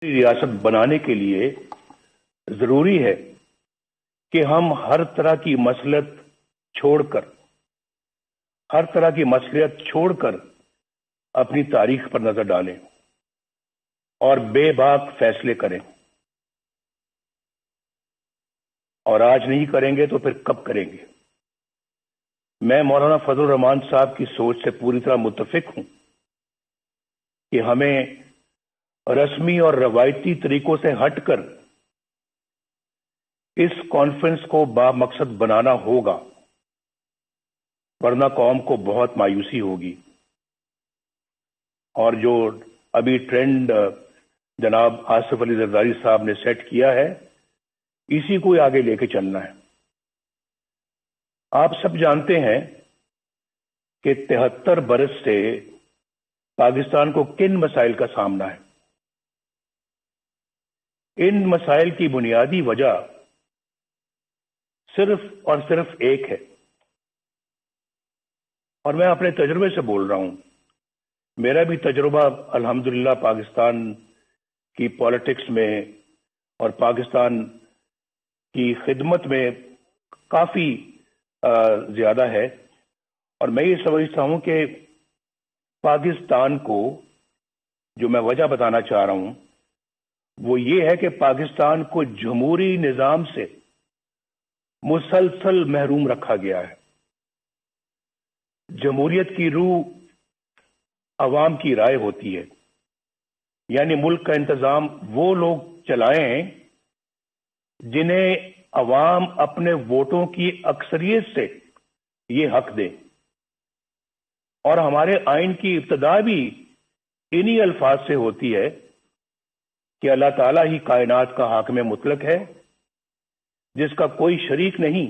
ریاست بنانے کے لیے ضروری ہے کہ ہم ہر طرح کی مصلحت چھوڑ کر اپنی تاریخ پر نظر ڈالیں اور بے باک فیصلے کریں، اور آج نہیں کریں گے تو پھر کب کریں گے؟ میں مولانا فضل الرحمان صاحب کی سوچ سے پوری طرح متفق ہوں کہ ہمیں رسمی اور روایتی طریقوں سے ہٹ کر اس کانفرنس کو با مقصد بنانا ہوگا، ورنہ قوم کو بہت مایوسی ہوگی۔ اور جو ابھی ٹرینڈ جناب آصف علی زرداری صاحب نے سیٹ کیا ہے، اسی کو آگے لے کے چلنا ہے۔ آپ سب جانتے ہیں کہ 73 برس سے پاکستان کو کن مسائل کا سامنا ہے۔ ان مسائل کی بنیادی وجہ صرف اور صرف ایک ہے، اور میں اپنے تجربے سے بول رہا ہوں۔ میرا بھی تجربہ الحمدللہ پاکستان کی پالیٹکس میں اور پاکستان کی خدمت میں کافی زیادہ ہے، اور میں یہ سمجھتا ہوں کہ پاکستان کو جو میں وجہ بتانا چاہ رہا ہوں وہ یہ ہے کہ پاکستان کو جمہوری نظام سے مسلسل محروم رکھا گیا ہے۔ جمہوریت کی روح عوام کی رائے ہوتی ہے، یعنی ملک کا انتظام وہ لوگ چلائیں جنہیں عوام اپنے ووٹوں کی اکثریت سے یہ حق دے، اور ہمارے آئین کی ابتدا بھی انہی الفاظ سے ہوتی ہے کہ اللہ تعالیٰ ہی کائنات کا حاکم مطلق ہے، جس کا کوئی شریک نہیں۔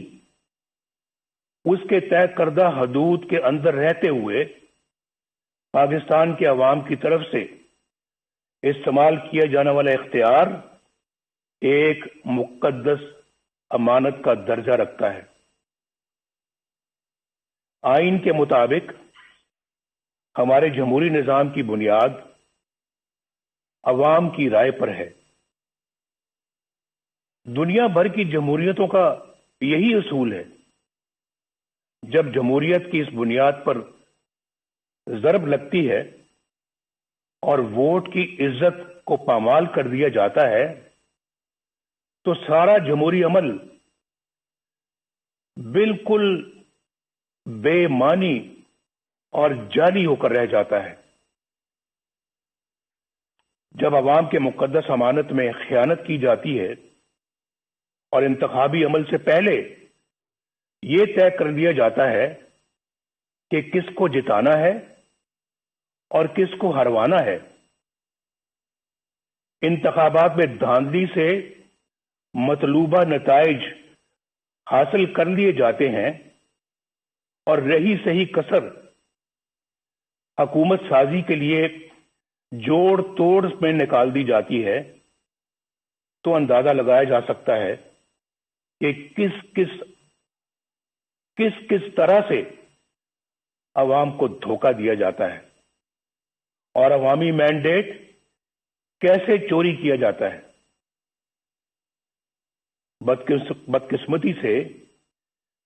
اس کے طے کردہ حدود کے اندر رہتے ہوئے پاکستان کے عوام کی طرف سے استعمال کیا جانے والا اختیار ایک مقدس امانت کا درجہ رکھتا ہے۔ آئین کے مطابق ہمارے جمہوری نظام کی بنیاد عوام کی رائے پر ہے۔ دنیا بھر کی جمہوریتوں کا یہی اصول ہے۔ جب جمہوریت کی اس بنیاد پر ضرب لگتی ہے اور ووٹ کی عزت کو پامال کر دیا جاتا ہے تو سارا جمہوری عمل بالکل بے معنی اور جعلی ہو کر رہ جاتا ہے۔ جب عوام کے مقدس امانت میں خیانت کی جاتی ہے اور انتخابی عمل سے پہلے یہ طے کر دیا جاتا ہے کہ کس کو جتانا ہے اور کس کو ہروانا ہے، انتخابات میں دھاندلی سے مطلوبہ نتائج حاصل کر لیے جاتے ہیں اور رہی صحیح کسر حکومت سازی کے لیے جوڑ توڑ میں نکال دی جاتی ہے، تو اندازہ لگایا جا سکتا ہے کہ کس طرح سے عوام کو دھوکہ دیا جاتا ہے اور عوامی مینڈیٹ کیسے چوری کیا جاتا ہے۔ بدقسمتی سے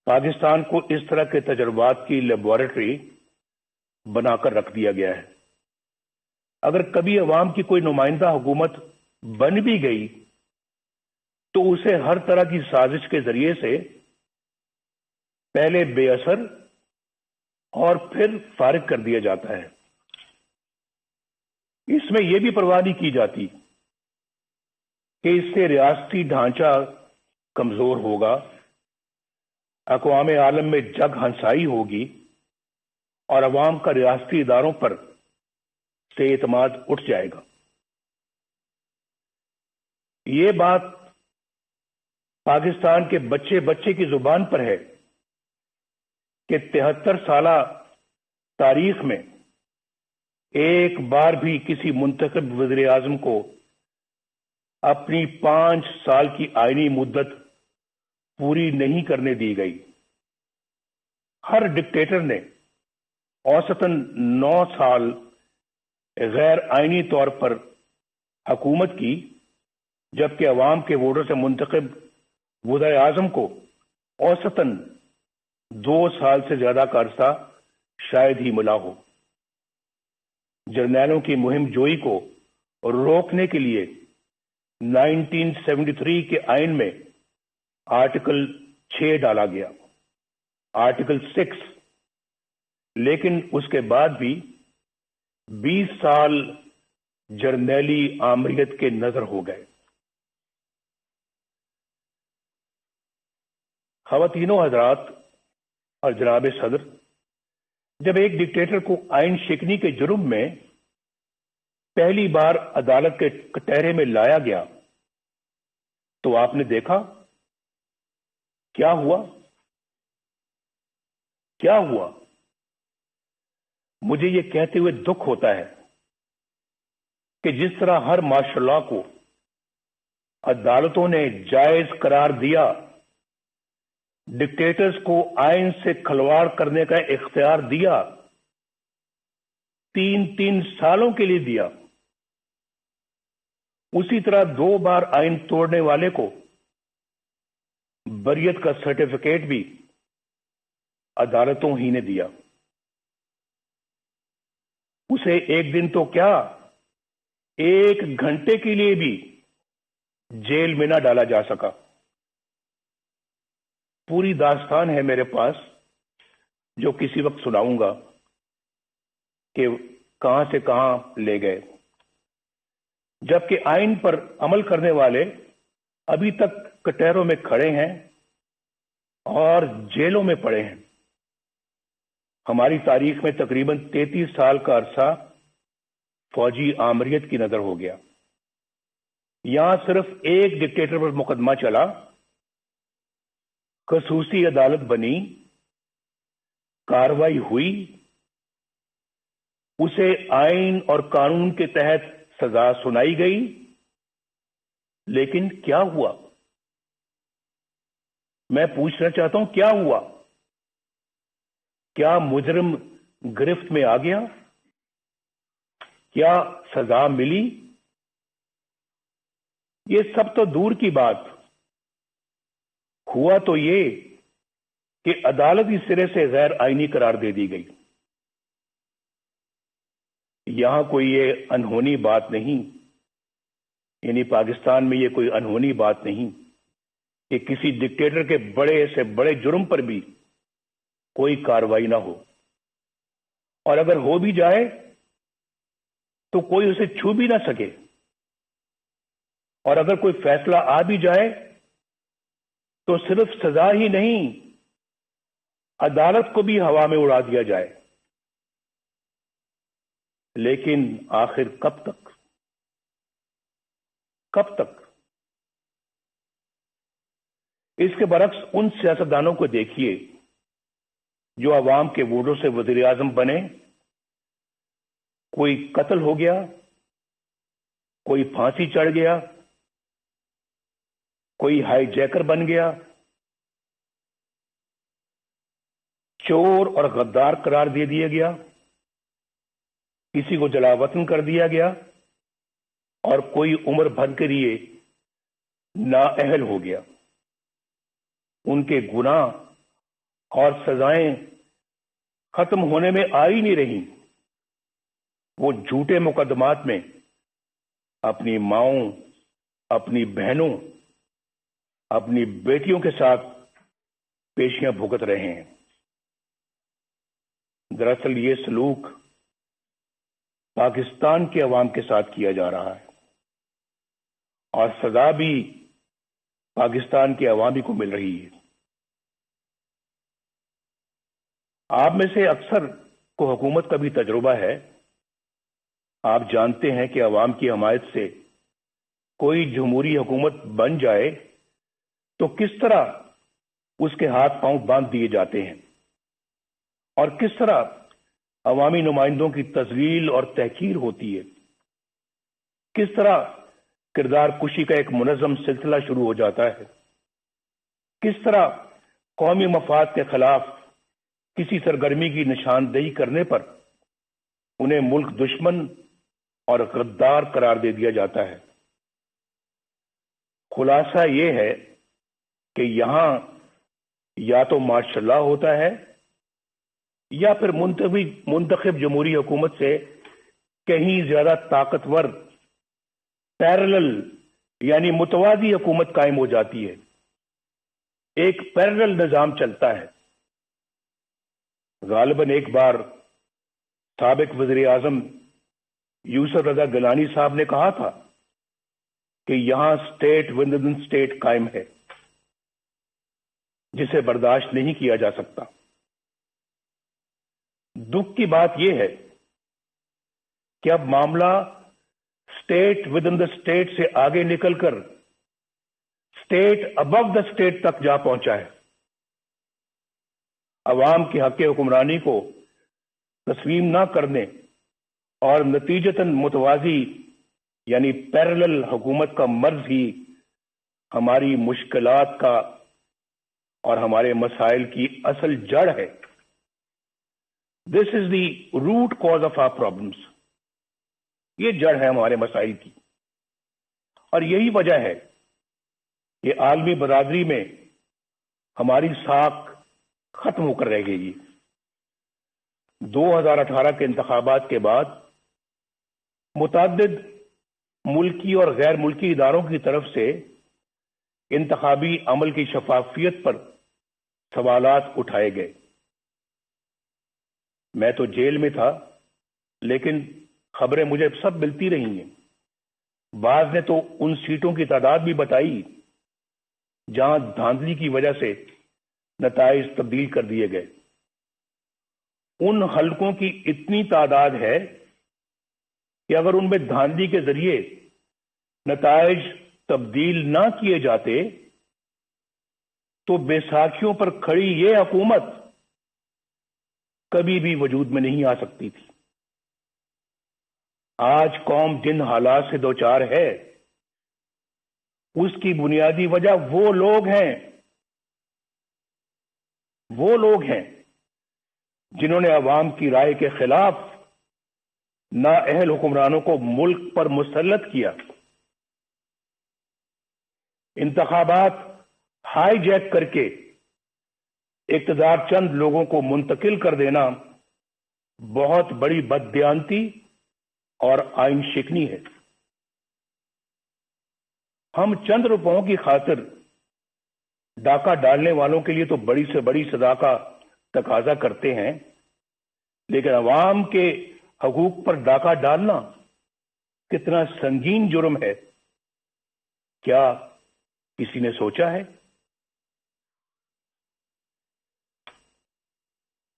پاکستان کو اس طرح کے تجربات کی لیبارٹری بنا کر رکھ دیا گیا ہے۔ اگر کبھی عوام کی کوئی نمائندہ حکومت بن بھی گئی تو اسے ہر طرح کی سازش کے ذریعے سے پہلے بے اثر اور پھر فارغ کر دیا جاتا ہے۔ اس میں یہ بھی پرواہ نہیں کی جاتی کہ اس سے ریاستی ڈھانچہ کمزور ہوگا، اقوام عالم میں جگ ہنسائی ہوگی اور عوام کا ریاستی اداروں پر سے اعتماد اٹھ جائے گا۔ یہ بات پاکستان کے بچے بچے کی زبان پر ہے کہ 73 سالہ تاریخ میں ایک بار بھی کسی منتخب وزیر اعظم کو اپنی 5 سال کی آئینی مدت پوری نہیں کرنے دی گئی۔ ہر ڈکٹیٹر نے اوسطاً 9 سال غیر آئینی طور پر حکومت کی، جبکہ عوام کے ووٹر سے منتخب وزیر اعظم کو اوسطاً 2 سال سے زیادہ کا عرصہ شاید ہی ملا ہو۔ جرنیلوں کی مہم جوئی کو روکنے کے لیے 1973 کے آئین میں آرٹیکل 6 ڈالا گیا، آرٹیکل 6، لیکن اس کے بعد بھی 20 سال جرنیلی آمریت کے نظر ہو گئے۔ خواتینوں حضرات اور جناب صدر، جب ایک ڈکٹیٹر کو آئین شکنی کے جرم میں پہلی بار عدالت کے کٹہرے میں لایا گیا تو آپ نے دیکھا کیا ہوا؟ کیا ہوا؟ مجھے یہ کہتے ہوئے دکھ ہوتا ہے کہ جس طرح ہر مارشل لا کو عدالتوں نے جائز قرار دیا، ڈکٹیٹرز کو آئین سے کھلواڑ کرنے کا اختیار دیا، 3 سالوں کے لیے دیا، اسی طرح 2 بار آئین توڑنے والے کو بریت کا سرٹیفکیٹ بھی عدالتوں ہی نے دیا۔ اسے ایک دن تو کیا، 1 گھنٹے کے لیے بھی جیل میں نہ ڈالا جا سکا۔ پوری داستان ہے میرے پاس، جو کسی وقت سناؤں گا کہ کہاں سے کہاں لے گئے، جبکہ آئین پر عمل کرنے والے ابھی تک کٹہروں میں کھڑے ہیں اور جیلوں میں پڑے ہیں۔ ہماری تاریخ میں تقریباً 33 سال کا عرصہ فوجی آمریت کی نظر ہو گیا۔ یہاں صرف ایک ڈکٹیٹر پر مقدمہ چلا، خصوصی عدالت بنی، کارروائی ہوئی، اسے آئین اور قانون کے تحت سزا سنائی گئی، لیکن کیا ہوا؟ میں پوچھنا چاہتا ہوں کیا ہوا؟ کیا مجرم گرفت میں آ گیا؟ کیا سزا ملی؟ یہ سب تو دور کی بات، ہوا تو یہ کہ عدالت اس سرے سے غیر آئینی قرار دے دی گئی۔ یہاں کوئی یہ انہونی بات نہیں، یعنی پاکستان میں یہ کوئی انہونی بات نہیں کہ کسی ڈکٹیٹر کے بڑے سے بڑے جرم پر بھی کوئی کارروائی نہ ہو، اور اگر ہو بھی جائے تو کوئی اسے چھو بھی نہ سکے، اور اگر کوئی فیصلہ آ بھی جائے تو صرف سزا ہی نہیں، عدالت کو بھی ہوا میں اڑا دیا جائے۔ لیکن آخر کب تک؟ کب تک؟ اس کے برعکس ان سیاستدانوں کو دیکھیے جو عوام کے ووٹوں سے وزیر اعظم بنے، کوئی قتل ہو گیا، کوئی پھانسی چڑھ گیا، کوئی ہائی جیکر بن گیا، چور اور غدار قرار دے دیا گیا، کسی کو جلا وطن کر دیا گیا، اور کوئی عمر بھر کے لیے نااہل ہو گیا۔ ان کے گناہ اور سزائیں ختم ہونے میں آ ہی نہیں رہی، وہ جھوٹے مقدمات میں اپنی ماؤں، اپنی بہنوں، اپنی بیٹیوں کے ساتھ پیشیاں بھگت رہے ہیں۔ دراصل یہ سلوک پاکستان کے عوام کے ساتھ کیا جا رہا ہے، اور سزا بھی پاکستان کے عوامی کو مل رہی ہے۔ آپ میں سے اکثر کو حکومت کا بھی تجربہ ہے، آپ جانتے ہیں کہ عوام کی حمایت سے کوئی جمہوری حکومت بن جائے تو کس طرح اس کے ہاتھ پاؤں باندھ دیے جاتے ہیں، اور کس طرح عوامی نمائندوں کی تذلیل اور تحقیر ہوتی ہے، کس طرح کردار کشی کا ایک منظم سلسلہ شروع ہو جاتا ہے، کس طرح قومی مفاد کے خلاف کسی سرگرمی کی نشاندہی کرنے پر انہیں ملک دشمن اور غدار قرار دے دیا جاتا ہے۔ خلاصہ یہ ہے کہ یہاں یا تو مارشل لا ہوتا ہے یا پھر منتخب جمہوری حکومت سے کہیں زیادہ طاقتور پیرلل یعنی متوازی حکومت قائم ہو جاتی ہے، ایک پیرلل نظام چلتا ہے۔ غالباً ایک بار سابق وزیر اعظم یوسف رضا گیلانی صاحب نے کہا تھا کہ یہاں اسٹیٹ ود ان اسٹیٹ قائم ہے جسے برداشت نہیں کیا جا سکتا۔ دکھ کی بات یہ ہے کہ اب معاملہ state with in the state سے آگے نکل کر اسٹیٹ ابو دا اسٹیٹ تک جا پہنچا ہے۔ عوام کے حق حکمرانی کو تسلیم نہ کرنے اور نتیجتاً متوازی یعنی پیرلل حکومت کا مرض ہی ہماری مشکلات کا اور ہمارے مسائل کی اصل جڑ ہے۔ This is the root cause of our problems, یہ جڑ ہے ہمارے مسائل کی، اور یہی وجہ ہے کہ عالمی برادری میں ہماری ساکھ ختم ہو کر رہ گئی۔ 2018 کے انتخابات کے بعد متعدد ملکی اور غیر ملکی اداروں کی طرف سے انتخابی عمل کی شفافیت پر سوالات اٹھائے گئے۔ میں تو جیل میں تھا، لیکن خبریں مجھے سب ملتی رہی ہیں۔ بعض نے تو ان سیٹوں کی تعداد بھی بتائی جہاں دھاندلی کی وجہ سے نتائج تبدیل کر دیے گئے۔ ان حلقوں کی اتنی تعداد ہے کہ اگر ان میں دھاندلی کے ذریعے نتائج تبدیل نہ کیے جاتے تو بیساکھیوں پر کھڑی یہ حکومت کبھی بھی وجود میں نہیں آ سکتی تھی۔ آج قوم جن حالات سے دوچار ہے اس کی بنیادی وجہ وہ لوگ ہیں جنہوں نے عوام کی رائے کے خلاف نااہل حکمرانوں کو ملک پر مسلط کیا۔ انتخابات ہائی جیک کر کے اقتدار چند لوگوں کو منتقل کر دینا بہت بڑی بددیانتی اور آئین شکنی ہے۔ ہم چند روپوں کی خاطر ڈاکہ ڈالنے والوں کے لیے تو بڑی سے بڑی سزا کا تقاضا کرتے ہیں، لیکن عوام کے حقوق پر ڈاکہ ڈالنا کتنا سنگین جرم ہے، کیا کسی نے سوچا ہے؟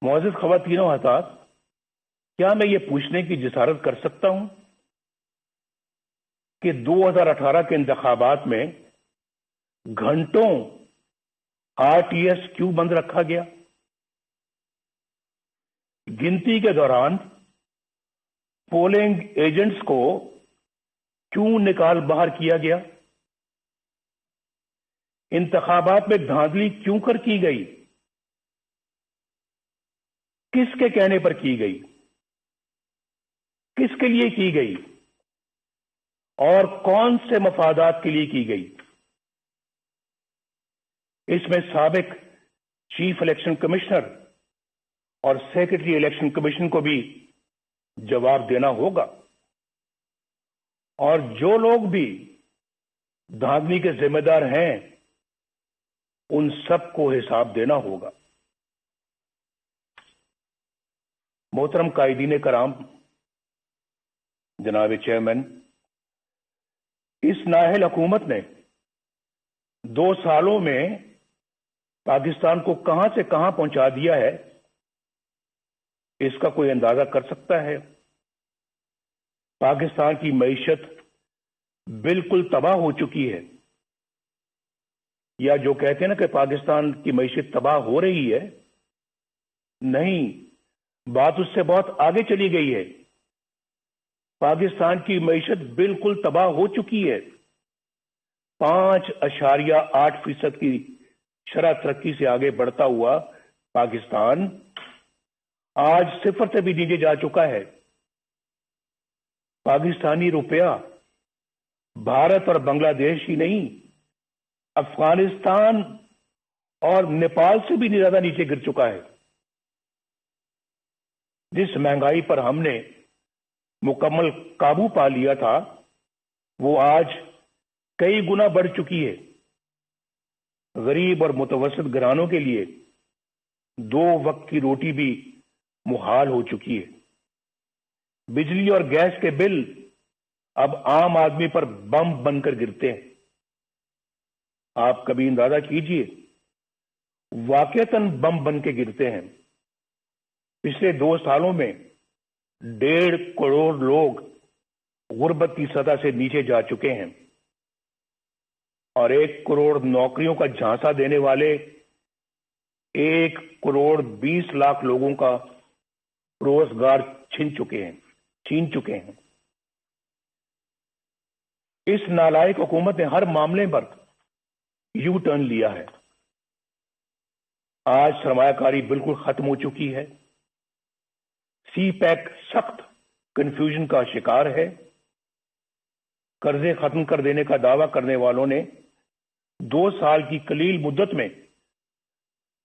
معزز خواتین و حضرات، کیا میں یہ پوچھنے کی جسارت کر سکتا ہوں کہ 2018 کے انتخابات میں گھنٹوں RTS کیوں بند رکھا گیا؟ گنتی کے دوران پولنگ ایجنٹس کو کیوں نکال باہر کیا گیا؟ انتخابات میں دھاندلی کیوں کر کی گئی؟ کس کے کہنے پر کی گئی؟ کس کے لیے کی گئی؟ اور کون سے مفادات کے لیے کی گئی؟ اس میں سابق چیف الیکشن کمشنر اور سیکرٹری الیکشن کمیشن کو بھی جواب دینا ہوگا، اور جو لوگ بھی دھاندلی کے ذمہ دار ہیں ان سب کو حساب دینا ہوگا۔ محترم قائدین کرام، جناب چیئرمین، اس نااہل حکومت نے 2 سالوں میں پاکستان کو کہاں سے کہاں پہنچا دیا ہے، اس کا کوئی اندازہ کر سکتا ہے؟ پاکستان کی معیشت بالکل تباہ ہو چکی ہے، یا جو کہتے ہیں نا کہ پاکستان کی معیشت تباہ ہو رہی ہے، نہیں، بات اس سے بہت آگے چلی گئی ہے۔ پاکستان کی معیشت بالکل تباہ ہو چکی ہے۔ 5.8% کی شرح ترقی سے آگے بڑھتا ہوا پاکستان آج 0 سے بھی نیچے جا چکا ہے۔ پاکستانی روپیہ بھارت اور بنگلہ دیش ہی نہیں، افغانستان اور نیپال سے بھی زیادہ نیچے گر چکا ہے۔ جس مہنگائی پر ہم نے مکمل قابو پا لیا تھا وہ آج کئی گنا بڑھ چکی ہے۔ غریب اور متوسط گھرانوں کے لیے 2 وقت کی روٹی بھی محال ہو چکی ہے۔ بجلی اور گیس کے بل اب عام آدمی پر بم بن کر گرتے ہیں۔ آپ کبھی اندازہ کیجئے، واقعتاً بم بن کے گرتے ہیں۔ پچھلے 2 سالوں میں 1.5 کروڑ لوگ غربت کی سطح سے نیچے جا چکے ہیں اور 1 کروڑ نوکریوں کا جھانسا دینے والے 1 کروڑ 20 لاکھ لوگوں کا روزگار چھین چکے ہیں۔ اس نالائق حکومت نے ہر معاملے پر یو ٹرن لیا ہے۔ آج سرمایہ کاری بالکل ختم ہو چکی ہے۔ سی پیک سخت کنفیوژن کا شکار ہے۔ قرضے ختم کر دینے کا دعویٰ کرنے والوں نے 2 سال کی قلیل مدت میں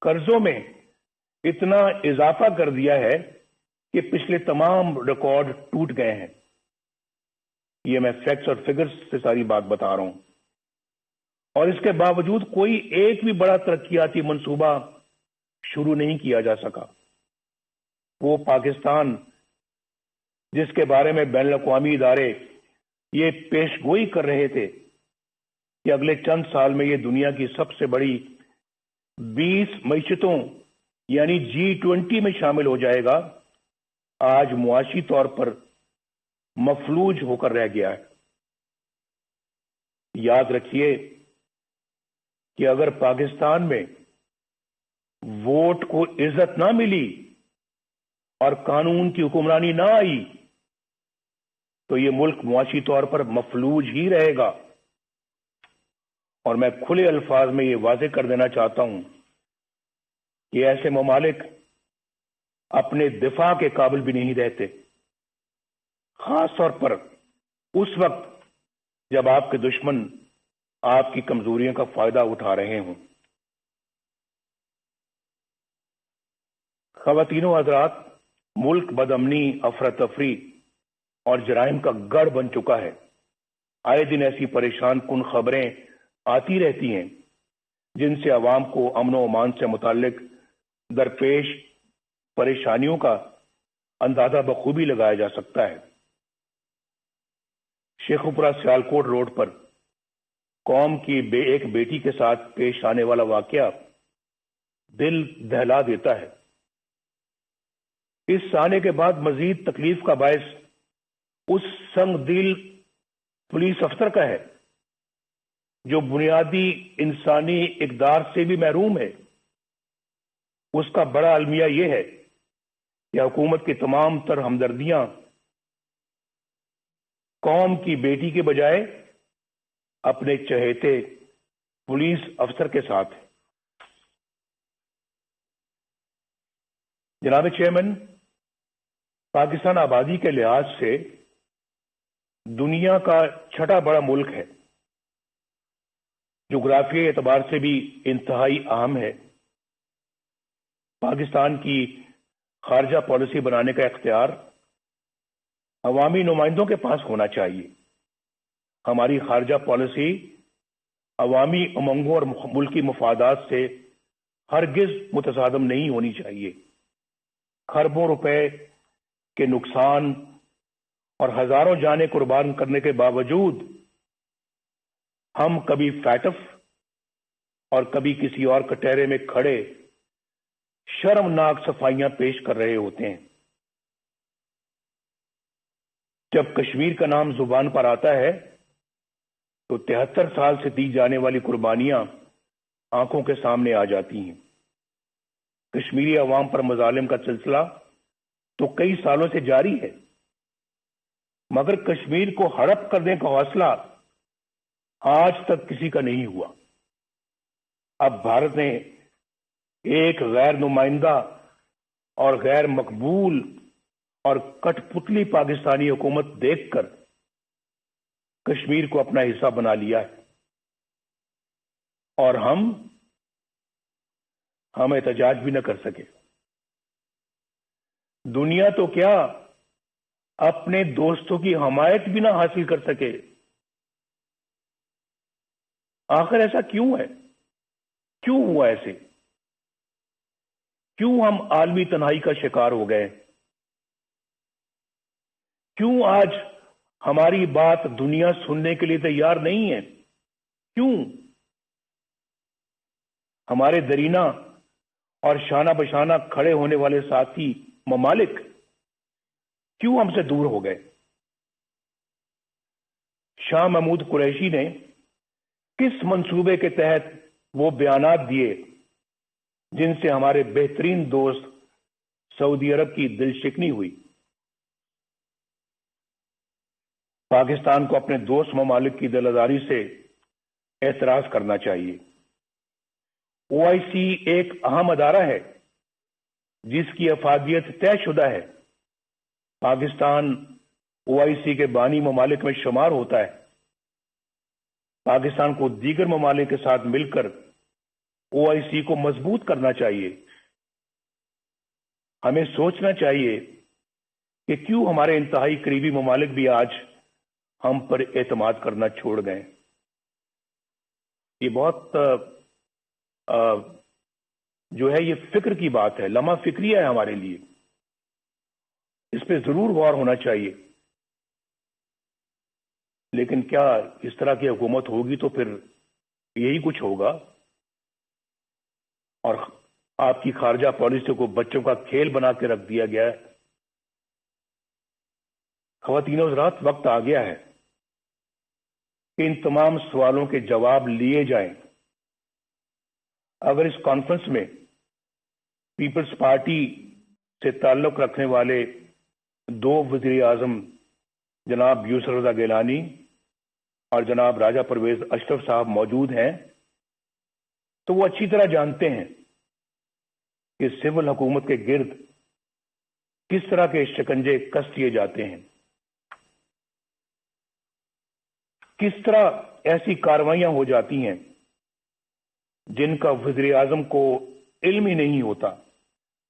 قرضوں میں اتنا اضافہ کر دیا ہے کہ پچھلے تمام ریکارڈ ٹوٹ گئے ہیں۔ یہ میں فیکٹس اور فگرز سے ساری بات بتا رہا ہوں، اور اس کے باوجود کوئی ایک بھی بڑا ترقیاتی منصوبہ شروع نہیں کیا جا سکا۔ وہ پاکستان جس کے بارے میں بین الاقوامی ادارے یہ پیش گوئی کر رہے تھے کہ اگلے چند سال میں یہ دنیا کی سب سے بڑی 20 معیشتوں یعنی G20 میں شامل ہو جائے گا، آج معاشی طور پر مفلوج ہو کر رہ گیا ہے۔ یاد رکھیے کہ اگر پاکستان میں ووٹ کو عزت نہ ملی اور قانون کی حکمرانی نہ آئی تو یہ ملک معاشی طور پر مفلوج ہی رہے گا۔ اور میں کھلے الفاظ میں یہ واضح کر دینا چاہتا ہوں کہ ایسے ممالک اپنے دفاع کے قابل بھی نہیں رہتے، خاص طور پر اس وقت جب آپ کے دشمن آپ کی کمزوریوں کا فائدہ اٹھا رہے ہوں۔ خواتین و حضرات، ملک بدامنی، افراتفری اور جرائم کا گڑھ بن چکا ہے۔ آئے دن ایسی پریشان کن خبریں آتی رہتی ہیں جن سے عوام کو امن و امان سے متعلق درپیش پریشانیوں کا اندازہ بخوبی لگایا جا سکتا ہے۔ شیخوپورہ سیالکوٹ روڈ پر قوم کی ایک بیٹی کے ساتھ پیش آنے والا واقعہ دل دہلا دیتا ہے۔ اس آنے کے بعد مزید تکلیف کا باعث اس سنگ دل پولیس افسر کا ہے جو بنیادی انسانی اقدار سے بھی محروم ہے۔ اس کا بڑا المیہ یہ ہے کہ حکومت کی تمام تر ہمدردیاں قوم کی بیٹی کے بجائے اپنے چہیتے پولیس افسر کے ساتھ ہے۔ جناب چیئرمین، پاکستان آبادی کے لحاظ سے دنیا کا 6واں بڑا ملک ہے، جغرافیائی اعتبار سے بھی انتہائی اہم ہے۔ پاکستان کی خارجہ پالیسی بنانے کا اختیار عوامی نمائندوں کے پاس ہونا چاہیے۔ ہماری خارجہ پالیسی عوامی امنگوں اور ملکی مفادات سے ہرگز متصادم نہیں ہونی چاہیے۔ کھربوں روپے کے نقصان اور ہزاروں جانیں قربان کرنے کے باوجود ہم کبھی فیٹف اور کبھی کسی اور کٹہرے میں کھڑے شرمناک صفائیاں پیش کر رہے ہوتے ہیں۔ جب کشمیر کا نام زبان پر آتا ہے تو 73 سال سے دی جانے والی قربانیاں آنکھوں کے سامنے آ جاتی ہیں۔ کشمیری عوام پر مظالم کا سلسلہ تو کئی سالوں سے جاری ہے، مگر کشمیر کو ہڑپ کرنے کا حوصلہ آج تک کسی کا نہیں ہوا۔ اب بھارت نے ایک غیر نمائندہ اور غیر مقبول اور کٹپتلی پاکستانی حکومت دیکھ کر کشمیر کو اپنا حصہ بنا لیا ہے، اور ہم احتجاج بھی نہ کر سکے۔ دنیا تو کیا اپنے دوستوں کی حمایت بھی نہ حاصل کر سکے۔ آخر ایسا کیوں ہے؟ کیوں ہوا ایسے؟ کیوں ہم عالمی تنہائی کا شکار ہو گئے؟ کیوں آج ہماری بات دنیا سننے کے لیے تیار نہیں ہے؟ کیوں ہمارے درینہ اور شانہ بشانہ کھڑے ہونے والے ساتھی ممالک کیوں ہم سے دور ہو گئے؟ شاہ محمود قریشی نے کس منصوبے کے تحت وہ بیانات دیے جن سے ہمارے بہترین دوست سعودی عرب کی دل شکنی ہوئی؟ پاکستان کو اپنے دوست ممالک کی دل آزاری سے اعتراض کرنا چاہیے۔ OIC ایک اہم ادارہ ہے جس کی افادیت طے شدہ ہے۔ پاکستان OIC کے بانی ممالک میں شمار ہوتا ہے۔ پاکستان کو دیگر ممالک کے ساتھ مل کر OIC کو مضبوط کرنا چاہیے۔ ہمیں سوچنا چاہیے کہ کیوں ہمارے انتہائی قریبی ممالک بھی آج ہم پر اعتماد کرنا چھوڑ گئے۔ یہ بہت جو ہے یہ فکر کی بات ہے، لمحہ فکریہ ہے ہمارے لیے۔ اس پہ ضرور غور ہونا چاہیے۔ لیکن کیا اس طرح کی حکومت ہوگی تو پھر یہی کچھ ہوگا، اور آپ کی خارجہ پالیسی کو بچوں کا کھیل بنا کے رکھ دیا گیا ہے۔ خواتین و حضرات، وقت آ گیا ہے کہ ان تمام سوالوں کے جواب لیے جائیں۔ اگر اس کانفرنس میں پیپلز پارٹی سے تعلق رکھنے والے دو وزیر اعظم جناب یوسف رضا گیلانی اور جناب راجہ پرویز اشرف صاحب موجود ہیں تو وہ اچھی طرح جانتے ہیں کہ سول حکومت کے گرد کس طرح کے شکنجے کس دیے جاتے ہیں، کس طرح ایسی کاروائیاں ہو جاتی ہیں جن کا وزیر اعظم کو علم ہی نہیں ہوتا۔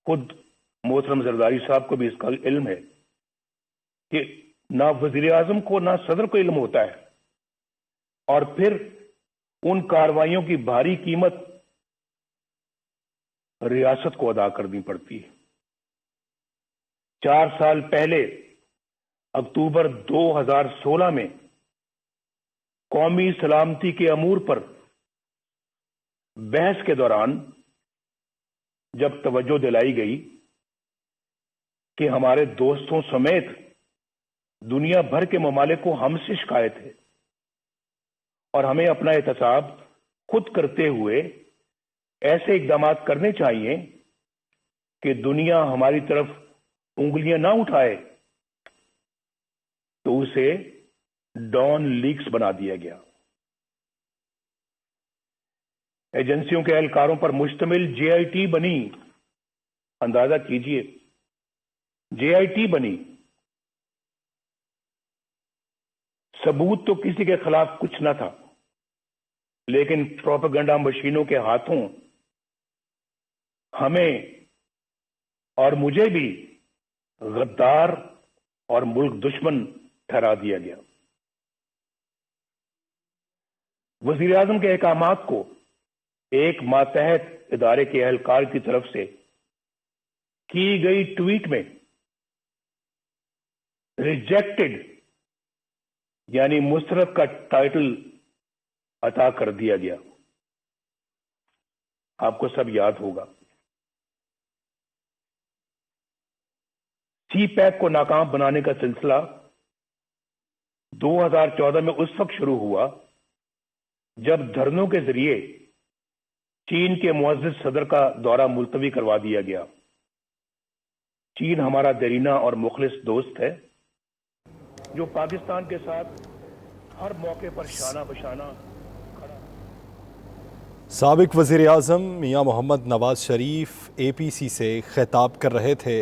خود محترم زرداری صاحب کو بھی اس کا علم ہے کہ نہ وزیر اعظم کو نہ صدر کو علم ہوتا ہے، اور پھر ان کاروائیوں کی بھاری قیمت ریاست کو ادا کرنی پڑتی ہے۔ 4 سال پہلے اکتوبر 2016 میں قومی سلامتی کے امور پر بحث کے دوران جب توجہ دلائی گئی کہ ہمارے دوستوں سمیت دنیا بھر کے ممالک کو ہم سے شکایت ہے اور ہمیں اپنا احتساب خود کرتے ہوئے ایسے اقدامات کرنے چاہیے کہ دنیا ہماری طرف انگلیاں نہ اٹھائے، تو اسے ڈان لیکس بنا دیا گیا۔ ایجنسیوں کے اہلکاروں پر مشتمل JIT بنی، اندازہ کیجئے، JIT بنی۔ ثبوت تو کسی کے خلاف کچھ نہ تھا، لیکن پروپیگنڈا مشینوں کے ہاتھوں ہمیں اور مجھے بھی غدار اور ملک دشمن ٹھہرا دیا گیا۔ وزیر اعظم کے احکامات کو ایک ماتحت ادارے کے اہلکار کی طرف سے کی گئی ٹویٹ میں ریجیکٹڈ یعنی مسترد کا ٹائٹل عطا کر دیا گیا۔ آپ کو سب یاد ہوگا۔ سی پیک کو ناکام بنانے کا سلسلہ 2014 میں اس وقت شروع ہوا جب دھرنوں کے ذریعے چین کے معزز صدر کا دورہ ملتوی کروا دیا گیا۔ چین ہمارا دیرینہ اور مخلص دوست ہے جو پاکستان کے ساتھ ہر موقع پر شانہ بشانہ کھڑا۔ سابق وزیر اعظم میاں محمد نواز شریف APC سے خطاب کر رہے تھے۔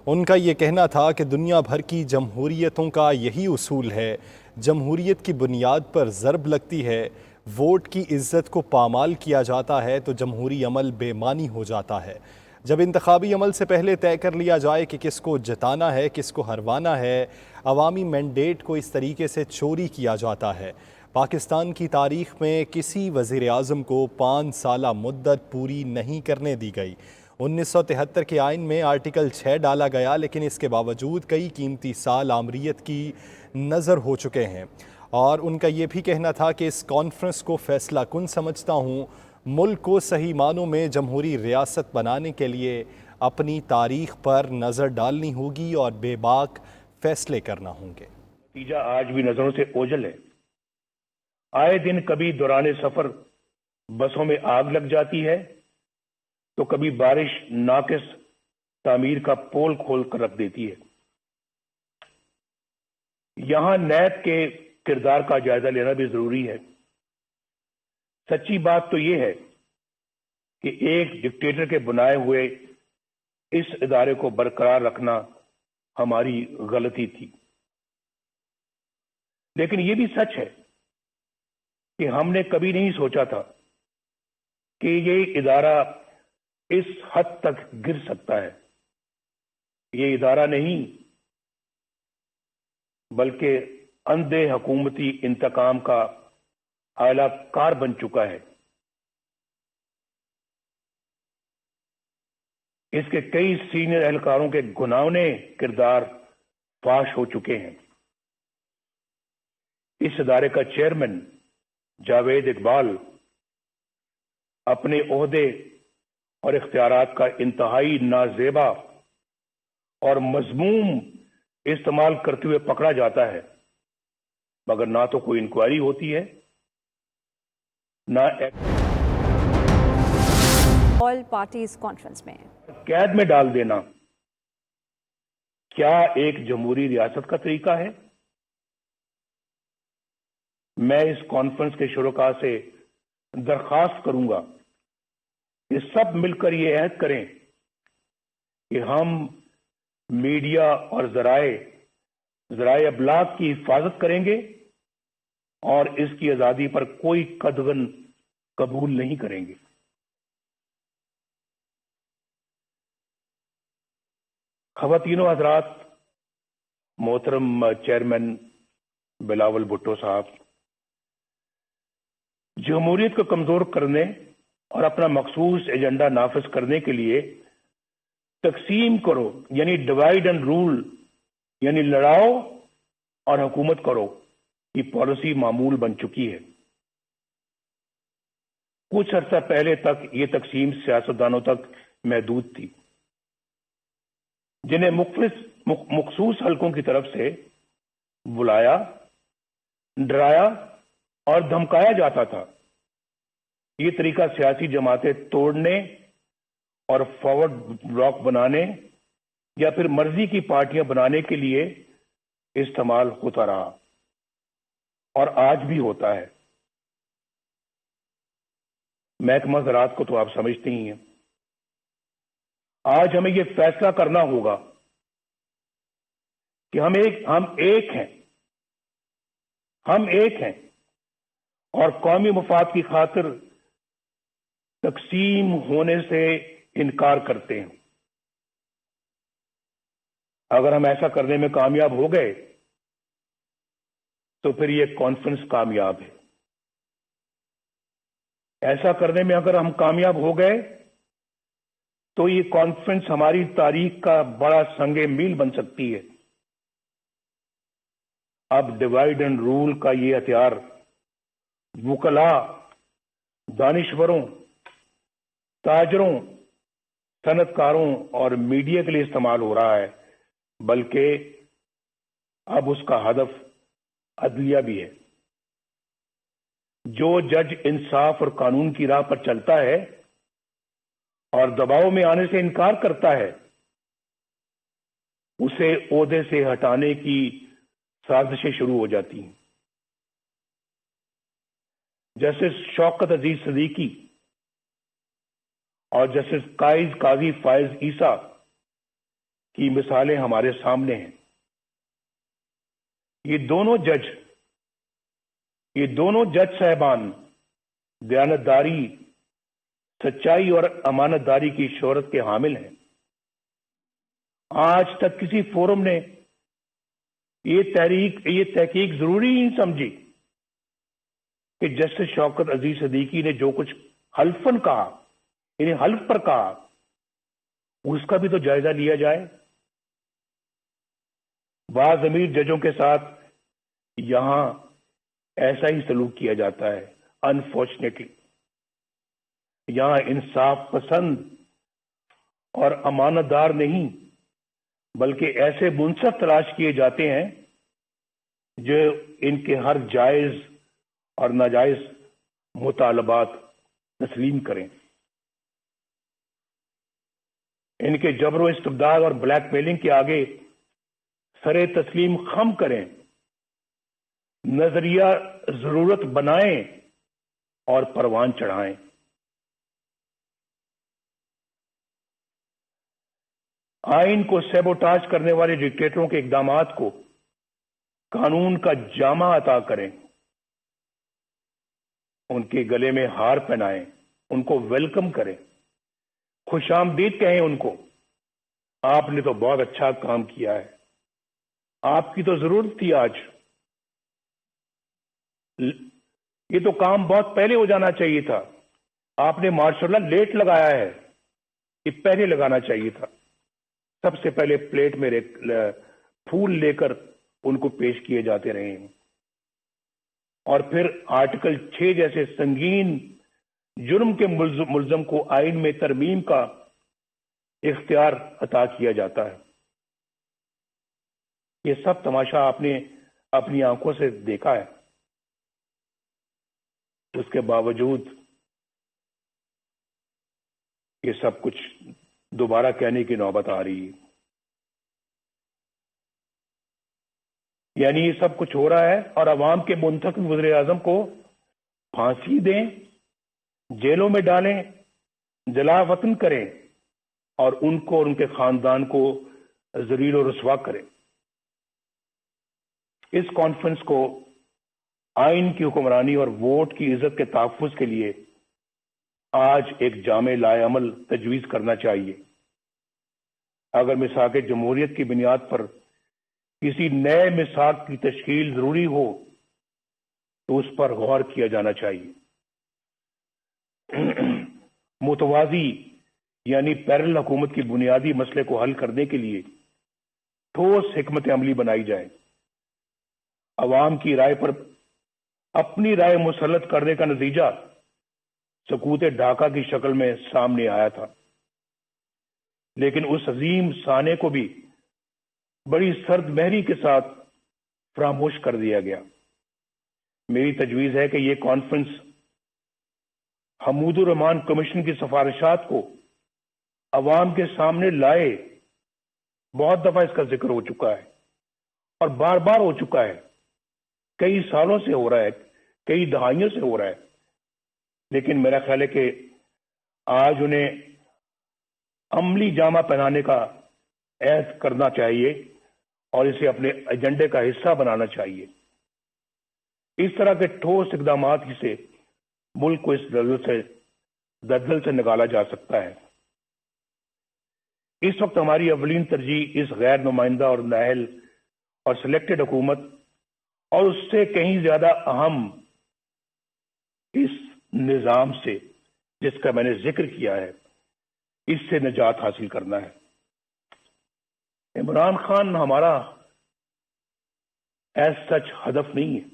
ان کا یہ کہنا تھا کہ دنیا بھر کی جمہوریتوں کا یہی اصول ہے، جمہوریت کی بنیاد پر ضرب لگتی ہے، ووٹ کی عزت کو پامال کیا جاتا ہے تو جمہوری عمل بے معنی ہو جاتا ہے۔ جب انتخابی عمل سے پہلے طے کر لیا جائے کہ کس کو جتانا ہے، کس کو ہروانا ہے، عوامی مینڈیٹ کو اس طریقے سے چوری کیا جاتا ہے۔ پاکستان کی تاریخ میں کسی وزیر اعظم کو 5 سالہ مدت پوری نہیں کرنے دی گئی۔ 1973 کے آئین میں آرٹیکل 6 ڈالا گیا، لیکن اس کے باوجود کئی قیمتی سال آمریت کی نظر ہو چکے ہیں۔ اور ان کا یہ بھی کہنا تھا کہ اس کانفرنس کو فیصلہ کن سمجھتا ہوں، ملک کو صحیح معنوں میں جمہوری ریاست بنانے کے لیے اپنی تاریخ پر نظر ڈالنی ہوگی اور بے باک فیصلے کرنا ہوں گے۔ نتیجہ آج بھی نظروں سے اوجھل ہے۔ آئے دن کبھی دوران سفر بسوں میں آگ لگ جاتی ہے تو کبھی بارش ناقص تعمیر کا پول کھول کر رکھ دیتی ہے۔ یہاں نیب کے کردار کا جائزہ لینا بھی ضروری ہے۔ سچی بات تو یہ ہے کہ ایک ڈکٹیٹر کے بنائے ہوئے اس ادارے کو برقرار رکھنا ہماری غلطی تھی، لیکن یہ بھی سچ ہے کہ ہم نے کبھی نہیں سوچا تھا کہ یہ ادارہ اس حد تک گر سکتا ہے۔ یہ ادارہ نہیں بلکہ اندھے حکومتی انتقام کا اعلی کار بن چکا ہے۔ اس کے کئی سینئر اہلکاروں کے گھناؤنے کردار فاش ہو چکے ہیں۔ اس ادارے کا چیئرمین جاوید اقبال اپنے عہدے اور اختیارات کا انتہائی نازیبا اور مذموم استعمال کرتے ہوئے پکڑا جاتا ہے، مگر نہ تو کوئی انکوائری ہوتی ہے نہ آل پارٹیز کانفرنس میں قید میں ڈال دینا کیا ایک جمہوری ریاست کا طریقہ ہے؟ میں اس کانفرنس کے شرکاء سے درخواست کروں گا کہ سب مل کر یہ عہد کریں کہ ہم میڈیا اور ذرائع ابلاغ کی حفاظت کریں گے اور اس کی آزادی پر کوئی قدغن قبول نہیں کریں گے۔ خواتین و حضرات، محترم چیئرمین بلاول بھٹو صاحب، جمہوریت کو کمزور کرنے اور اپنا مخصوص ایجنڈا نافذ کرنے کے لیے تقسیم کرو یعنی ڈیوائیڈ اینڈ رول یعنی لڑاؤ اور حکومت کرو کی پالیسی معمول بن چکی ہے۔ کچھ عرصہ پہلے تک یہ تقسیم سیاستدانوں تک محدود تھی، جنہیں مخصوص حلقوں کی طرف سے بلایا، ڈرایا اور دھمکایا جاتا تھا۔ یہ طریقہ سیاسی جماعتیں توڑنے اور فارورڈ بلاک بنانے یا پھر مرضی کی پارٹیاں بنانے کے لیے استعمال ہوتا رہا اور آج بھی ہوتا ہے۔ محکمہ زراعت کو تو آپ سمجھتے ہی ہیں۔ آج ہمیں یہ فیصلہ کرنا ہوگا کہ ہم ایک ہیں اور قومی مفاد کی خاطر تقسیم ہونے سے انکار کرتے ہیں۔ اگر ہم ایسا کرنے میں کامیاب ہو گئے تو پھر یہ کانفرنس کامیاب ہے۔ ایسا کرنے میں اگر ہم کامیاب ہو گئے تو یہ کانفرنس ہماری تاریخ کا بڑا سنگ میل بن سکتی ہے۔ اب ڈیوائیڈ اینڈ رول کا یہ ہتھیار وکلاء، دانشوروں، تاجروں، صنعت کاروں اور میڈیا کے لیے استعمال ہو رہا ہے، بلکہ اب اس کا ہدف عدلیہ بھی ہے۔ جو جج انصاف اور قانون کی راہ پر چلتا ہے اور دباؤ میں آنے سے انکار کرتا ہے، اسے عہدے سے ہٹانے کی سازشیں شروع ہو جاتی ہیں۔ جسٹس شوکت عزیز صدیقی اور جسٹس قاضی فائز عیسیٰ کی مثالیں ہمارے سامنے ہیں. یہ دونوں جج صاحبان دیانتداری، سچائی اور امانت داری کی شہرت کے حامل ہیں. آج تک کسی فورم نے یہ تحقیق ضروری نہیں سمجھی کہ جسٹس شوکت عزیز صدیقی نے جو کچھ حلفاً کہا، یعنی حلف پر کہا، اس کا بھی تو جائزہ لیا جائے. بعض امیر ججوں کے ساتھ یہاں ایسا ہی سلوک کیا جاتا ہے. انفارچونیٹلی یہاں انصاف پسند اور امانت دار نہیں بلکہ ایسے منصف تلاش کیے جاتے ہیں جو ان کے ہر جائز اور ناجائز مطالبات تسلیم کریں، ان کے جبر و استبداد اور بلیک میلنگ کے آگے سر تسلیم خم کریں، نظریہ ضرورت بنائیں اور پروان چڑھائیں. آئین کو سیبوٹاج کرنے والے ڈکٹیٹروں کے اقدامات کو قانون کا جامہ عطا کریں، ان کے گلے میں ہار پہنائیں، ان کو ویلکم کریں، خوش آمدید کہیں ان کو. آپ نے تو بہت اچھا کام کیا ہے، آپ کی تو ضرورت تھی. آج یہ تو کام بہت پہلے ہو جانا چاہیے تھا. آپ نے ماشاءاللہ لیٹ لگایا ہے، یہ پہلے لگانا چاہیے تھا. سب سے پہلے پلیٹ میں پھول لے کر ان کو پیش کیے جاتے رہے ہیں، اور پھر آرٹیکل 6 جیسے سنگین جرم کے ملزم کو آئین میں ترمیم کا اختیار عطا کیا جاتا ہے. یہ سب تماشا آپ نے اپنی آنکھوں سے دیکھا ہے. اس کے باوجود یہ سب کچھ دوبارہ کہنے کی نوبت آ رہی ہے. یعنی یہ سب کچھ ہو رہا ہے اور عوام کے منتخب وزیر اعظم کو پھانسی دیں، جیلوں میں ڈالیں، جلا وطن کریں اور ان کو اور ان کے خاندان کو ذلیل و رسوا کریں. اس کانفرنس کو آئین کی حکمرانی اور ووٹ کی عزت کے تحفظ کے لیے آج ایک جامع لائے عمل تجویز کرنا چاہیے. اگر میثاق جمہوریت کی بنیاد پر کسی نئے میثاق کی تشکیل ضروری ہو تو اس پر غور کیا جانا چاہیے. متوازی یعنی پیرل حکومت کی بنیادی مسئلے کو حل کرنے کے لیے ٹھوس حکمت عملی بنائی جائے. عوام کی رائے پر اپنی رائے مسلط کرنے کا نتیجہ سکوت ڈھاکہ کی شکل میں سامنے آیا تھا، لیکن اس عظیم سانے کو بھی بڑی سرد مہری کے ساتھ فراموش کر دیا گیا. میری تجویز ہے کہ یہ کانفرنس حمود الرحمان کمیشن کی سفارشات کو عوام کے سامنے لائے. بہت دفعہ اس کا ذکر ہو چکا ہے اور بار بار ہو چکا ہے، کئی سالوں سے ہو رہا ہے، کئی دہائیوں سے ہو رہا ہے، لیکن میرا خیال ہے کہ آج انہیں عملی جامہ پہنانے کا عہد کرنا چاہیے اور اسے اپنے ایجنڈے کا حصہ بنانا چاہیے. اس طرح کے ٹھوس اقدامات سے ملک کو اس دلدل سے نکالا جا سکتا ہے. اس وقت ہماری اولین ترجیح اس غیر نمائندہ اور نااہل اور سلیکٹڈ حکومت اور اس سے کہیں زیادہ اہم اس نظام سے جس کا میں نے ذکر کیا ہے، اس سے نجات حاصل کرنا ہے. عمران خان ہمارا ایز سچ ہدف نہیں ہے،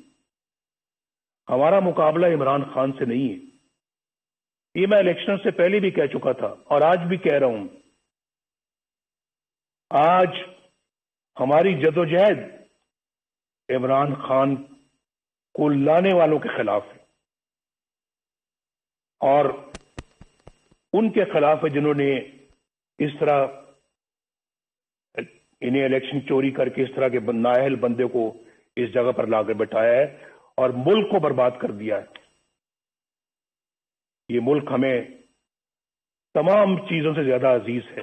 ہمارا مقابلہ عمران خان سے نہیں ہے. یہ میں الیکشن سے پہلے بھی کہہ چکا تھا اور آج بھی کہہ رہا ہوں. آج ہماری جدوجہد عمران خان کو لانے والوں کے خلاف ہے اور ان کے خلاف ہے جنہوں نے اس طرح انہیں الیکشن چوری کر کے اس طرح کے نااہل بندے کو اس جگہ پر لا کر بٹھایا ہے اور ملک کو برباد کر دیا ہے. یہ ملک ہمیں تمام چیزوں سے زیادہ عزیز ہے.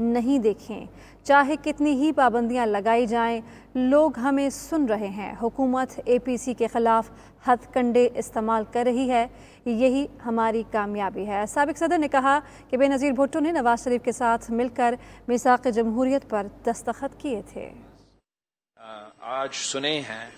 نہیں دیکھیں، چاہے کتنی ہی پابندیاں لگائی جائیں، لوگ ہمیں سن رہے ہیں۔ حکومت اے پی سی کے خلاف ہتھ کنڈے استعمال کر رہی ہے، یہی ہماری کامیابی ہے۔ سابق صدر نے کہا کہ بے نظیر بھٹو نے نواز شریف کے ساتھ مل کر میثاق جمہوریت پر دستخط کیے تھے۔ آج سنے ہیں